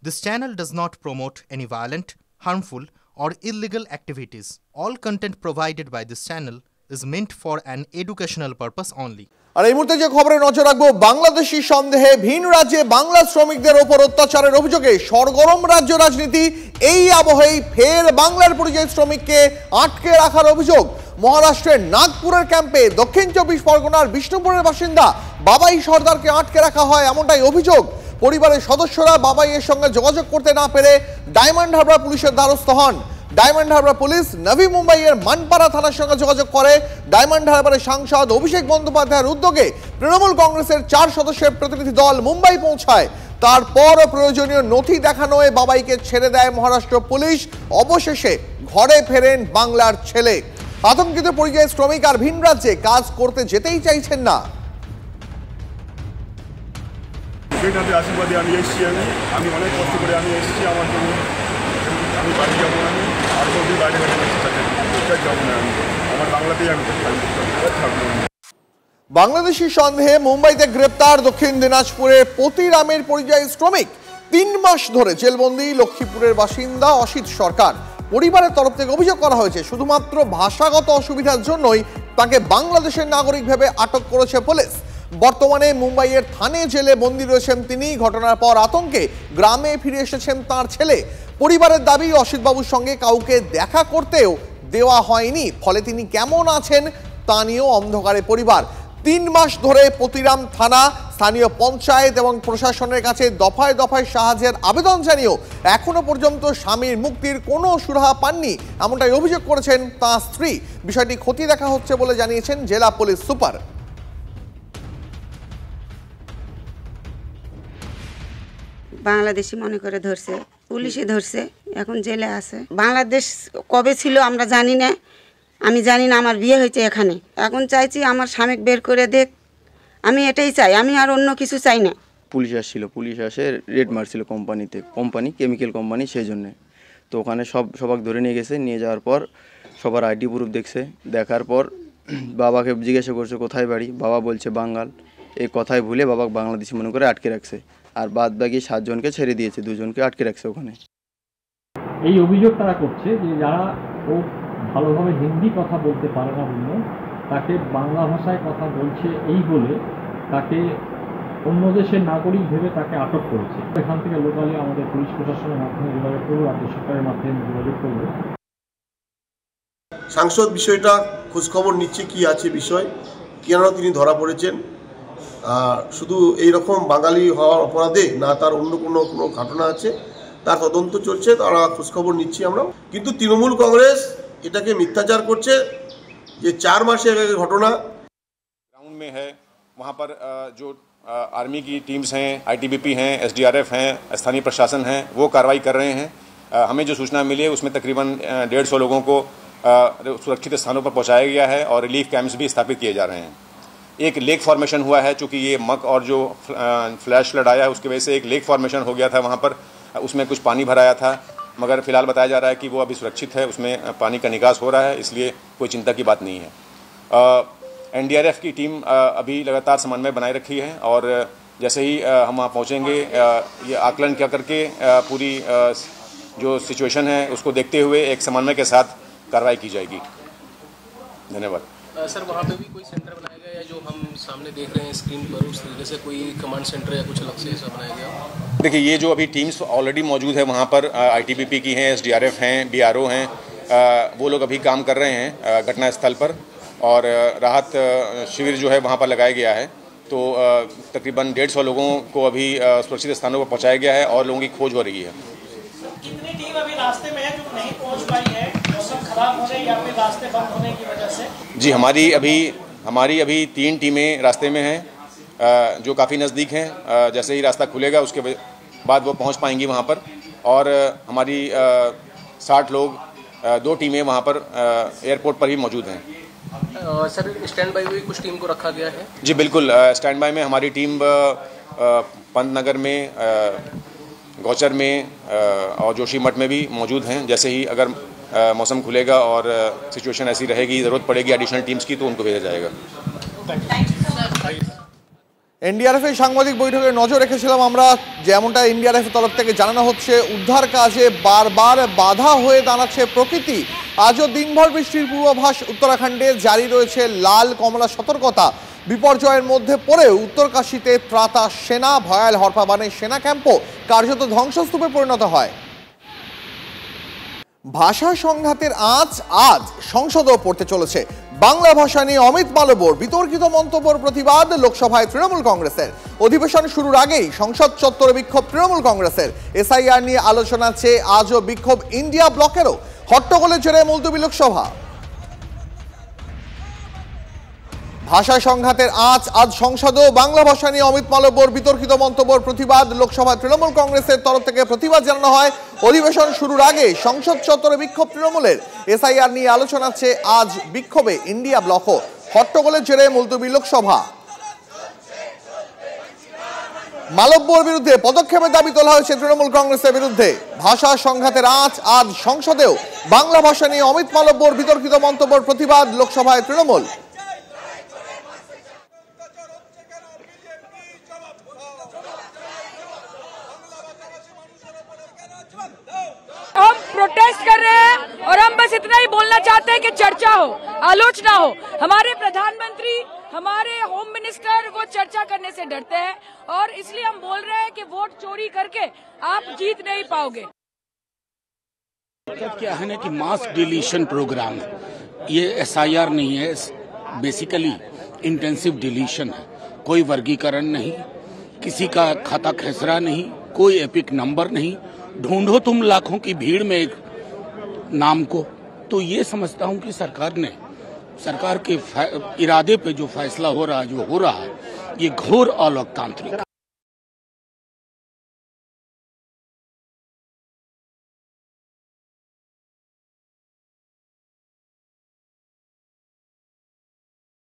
This channel does not promote any violent, harmful, or illegal activities. All content provided by this channel is meant for an educational purpose only. আর এই মুহূর্তে যে খবরে নজর রাখবো, বাংলাদেশি সন্দেহে ভিন রাজ্যে বাংলা শ্রমিকদের ওপর অত্যাচারের অভিযোগে সরগরম রাজ্য রাজনীতি। এই আবহেই ফের বাংলার পরিযায়ী শ্রমিককে আটকে রাখার অভিযোগ। মহারাষ্ট্রের নাগপুরের ক্যাম্পে দক্ষিণ 24 পরগনার বিষ্ণুপুরের বাসিন্দা বাবাই সর্দারকে আটকে রাখা হয়, এমনটাই অভিযোগ। পরিবারের সদস্যরা বাবাইয়ের সঙ্গে যোগাযোগ করতে না পেরে ডায়মন্ড হারবার পুলিশের দ্বারস্থ হন। ডায়মন্ড হারবার পুলিশ নবী মুম্বাইয়ের মানপাড়া থানার সঙ্গে যোগাযোগ করে। ডায়মন্ড হারবারের সাংসদ অভিষেক বন্দ্যোপাধ্যায়ের উদ্যোগে তৃণমূল কংগ্রেসের 4 সদস্যের প্রতিনিধি দল মুম্বাই পৌঁছায়। তারপর প্রয়োজনীয় নথি দেখানোয় বাবাইকে ছেড়ে দেয় মহারাষ্ট্র পুলিশ। অবশেষে ঘরে ফেরেন বাংলার ছেলে। আতঙ্কিত পরিযায়ী শ্রমিক আর ভিন রাজ্যে কাজ করতে যেতেই চাইছেন না। আশীর্বাদে আমি এসেছি, আমি অনেক কষ্ট করে আমি এসেছি। আমার জন্য আমি বাড়ি যাবো, আমি আর কোথাও বাইরে যাবো না, আমি আমার বাংলাতেই আমি থাকবো। বাংলাদেশি সন্দেহে মুম্বাইতে গ্রেপ্তার দক্ষিণ দিনাজপুরের পতিরামের পরিযায়ী শ্রমিক। 3 মাস ধরে জেলবন্দি লক্ষ্মীপুরের বাসিন্দা অসিত সরকার। পরিবারের তরফ থেকে অভিযোগ করা হয়েছে, শুধুমাত্র ভাষাগত অসুবিধার জন্যই তাকে বাংলাদেশের নাগরিক ভেবে আটক করেছে পুলিশ। বর্তমানে মুম্বাইয়ের থানে জেলে বন্দী রয়েছেন তিনি। ঘটনার পর আতঙ্কে গ্রামে ফিরে এসেছেন তার ছেলে। পরিবারের দাবি, অসিতবাবুর সঙ্গে কাউকে দেখা করতেও দেওয়া হয়নি, ফলে তিনি কেমন আছেন তা নিয়েও অন্ধকারে পরিবার। 3 মাস ধরে পতিরাম থানা, স্থানীয় পঞ্চায়েত এবং প্রশাসনের কাছে দফায় দফায় সাহায্যের আবেদন জানিয়েও এখনো পর্যন্ত স্বামীর মুক্তির কোনো সুরাহা পাননি, এমনটাই অভিযোগ করেছেন তাঁর স্ত্রী। বিষয়টি খতিয়ে দেখা হচ্ছে বলে জানিয়েছেন জেলা পুলিশ সুপার। বাংলাদেশি মনে করে ধরছে, পুলিশে ধরছে, এখন জেলে আছে। বাংলাদেশ কবে ছিল আমরা জানি না, আমি জানি না। আমার বিয়ে হয়েছে এখানে। এখন চাইছি আমার স্বামী বের করে দেখ, আমি এটাই চাই, আমি আর অন্য কিছু চাই না। পুলিশ আসছিল, পুলিশ আসে রেড মারছিল কোম্পানি কেমিক্যাল কোম্পানি, সেই জন্যে। তো ওখানে সবাক ধরে নিয়ে গেছে। নিয়ে যাওয়ার পর সবার আইডি প্রুফ দেখছে। দেখার পর বাবাকে জিজ্ঞাসা করছে কোথায় বাড়ি, বাবা বলছে বাঙ্গাল। এই কথায় ভুলে বাবাকে বাংলাদেশি মনে করে আটকে রাখছে। আর বাদ বাকি 7 জনকে ছেড়ে দিয়েছে, 2 জনকে আটকে রাখছে ওখানে। এই অভিযোগ তারা করছে যে যারা ও ভালোভাবে হিন্দি কথা বলতে পারে না বলে তাকে বাংলা ভাষায় কথা বলছে এই বলে তাকে অন্য দেশের নাগরিক ভেবে তাকে আটক করেছে। এখান থেকে লোকালি আমাদের পুলিশ প্রশাসনের মাধ্যমে যোগাযোগ করবো, রাজ্য সরকারের মাধ্যমে যোগাযোগ করবো। সাংসদ বিষয়টা খোঁজখবর নিচ্ছে, কি আছে বিষয়, কেন তিনি ধরা পড়েছেন। শুধু এইরকম বাঙালি হওয়ার অপরাধে না, তার অন্য কোনো ঘটনা আছে, তার তদন্ত চলছে, তারা খোঁজখবর নিচ্ছি আমরা। কিন্তু তৃণমূল কংগ্রেস এটাকে মিথ্যাচার করছে যে 4 মাসের আগে ঘটনা। ग्राउंड में है, वहाँ पर जो आर्मी की टीम्स हैं, आईटीबीपी हैं, एसडीआरएफ हैं, स्थानीय प्रशासन हैं, वो कार्रवाई कर रहे हैं। हमें जो सूचना मिली है उसमें तकरीबन 150 लोगों को सुरक्षित स्थानों पर पहुँचाया गया है और रिलीफ कैंप्स भी स्थापित किए जा रहे हैं। एक लेक फॉर्मेशन हुआ है, चूँकि ये मक और जो फ्लैश फ्लड आया है उसकी वजह से एक लेक फॉर्मेशन हो गया था वहाँ पर। उसमें कुछ पानी भराया था, मगर फिलहाल बताया जा रहा है कि वो अभी सुरक्षित है, उसमें पानी का निकास हो रहा है, इसलिए कोई चिंता की बात नहीं है। एनडीआरएफ की टीम अभी लगातार समन्वय बनाए रखी है और जैसे ही हम वहाँ पहुँचेंगे ये आकलन क्या करके पूरी जो सिचुएशन है उसको देखते हुए एक समन्वय के साथ कार्रवाई की जाएगी। धन्यवाद। सर, वहाँ पे भी कोई सेंटर बनाया गया है जो हम सामने देख रहे हैं स्क्रीन पर, उस तरीके से कोई कमांड सेंटर या कुछ अलग से ऐसा बनाया गया? देखिए, ये जो अभी टीम्स ऑलरेडी मौजूद है वहाँ पर, आईटीबीपी की हैं, एसडीआरएफ हैं, बीआरओ हैं, वो लोग अभी काम कर रहे हैं घटनास्थल पर और राहत शिविर जो है वहाँ पर लगाया गया है। तो तकरीबन 150 लोगों को अभी सुरक्षित स्थानों पर पहुँचाया गया है और लोगों की खोज हो रही है। कितनी टीम अभी रास्ते में है जो नहीं पहुँच पाई है, मौसम खराब होने या फिर रास्ते बंद होने की वजह से? जी, हमारी अभी 3 टीमें रास्ते में हैं जो काफ़ी नज़दीक हैं। जैसे ही रास्ता खुलेगा उसके बाद वो पहुंच पाएंगी वहां पर। और हमारी 60 लोग, 2 टीमें वहां पर एयरपोर्ट पर ही मौजूद हैं। सर, स्टैंड बाई भी कुछ टीम को रखा गया है? जी बिल्कुल, स्टैंड बाई में हमारी टीम पंतनगर में, गौचर में और जोशीमठ में भी मौजूद हैं। जैसे ही अगर मौसम खुलेगा और सिचुएशन ऐसी रहेगी, ज़रूरत पड़ेगी एडिशनल टीम्स की, तो उनको भेजा जाएगा। এনডিআরএফ এর সাংবাদিক বৈঠকে নজর রেখেছিলাম আমরা, যেমনটা এনডিআরএফ এর তরফ থেকে জানানো হচ্ছে, উদ্ধার কাজে বারবার বাধা হয়ে দাঁড়াচ্ছে প্রকৃতি। আজও দিনভর বৃষ্টির পূর্বাভাস উত্তরাখণ্ডে জারি রয়েছে লাল কমলা সতর্কতা। বিপর্যয়ের মধ্যে পড়েও উত্তরকাশীতে ত্রাতা সেনা, ভয়াল হরপাবানে সেনা ক্যাম্পও কার্যত ধ্বংসস্তূপে পরিণত হয়। ভাষা সংঘাতের আজ সংসদেও পড়তে চলেছে। বাংলা ভাষা নিয়ে অমিত মালব্যর বিতর্কিত মন্তব্যের প্রতিবাদ লোকসভায় তৃণমূল কংগ্রেসের। অধিবেশন শুরুর আগেই সংসদ চত্বরে বিক্ষোভ তৃণমূল কংগ্রেসের। এসআইআর নিয়ে আলোচনা চেয়ে আজও বিক্ষোভ ইন্ডিয়া ব্লকেরও। হট্টগোলের জেরে মুলতবি লোকসভা। ভাষা সংঘাতের আজ সংসদেও বাংলা ভাষা নিয়ে অমিত মালব্যর বিতর্কিত মন্তব্যের প্রতিবাদ লোকসভায় তৃণমূল কংগ্রেসের তরফ থেকে প্রতিবাদ জানানো হয়। অধিবেশন শুরুর আগে সংসদ চত্বরে বিক্ষোভ তৃণমূলের। এসআইআর নিয়ে আলোচনা চেয়ে আজ বিক্ষোভে ইন্ডিয়া ব্লকও। হট্টগোলের জেরে মুলতবি লোকসভা। মালব্যর বিরুদ্ধে পদক্ষেপের দাবি তোলা হয়েছে তৃণমূল কংগ্রেসের বিরুদ্ধে। ভাষা সংঘাতের আজ সংসদেও বাংলা ভাষা নিয়ে অমিত মালব্যর বিতর্কিত মন্তব্যের প্রতিবাদ লোকসভায় তৃণমূল। हम प्रोटेस्ट कर रहे हैं और हम बस इतना ही बोलना चाहते हैं कि चर्चा हो, आलोचना हो। हमारे प्रधानमंत्री, हमारे होम मिनिस्टर वो चर्चा करने से डरते हैं और इसलिए हम बोल रहे हैं कि वोट चोरी करके आप जीत नहीं पाओगे। क्या है ना कि मास डिलीशन प्रोग्राम है, ये एसआईआर नहीं है, बेसिकली इंटेंसिव डिलीशन है। कोई वर्गीकरण नहीं, किसी का खाता खेसरा नहीं, कोई एपिक नंबर नहीं। ढूंढो तुम लाखों की भीड़ में एक नाम को। तो ये समझता हूं कि सरकार के इरादे पे जो फैसला हो रहा है, जो हो रहा है, ये घोर अलोकतांत्रिक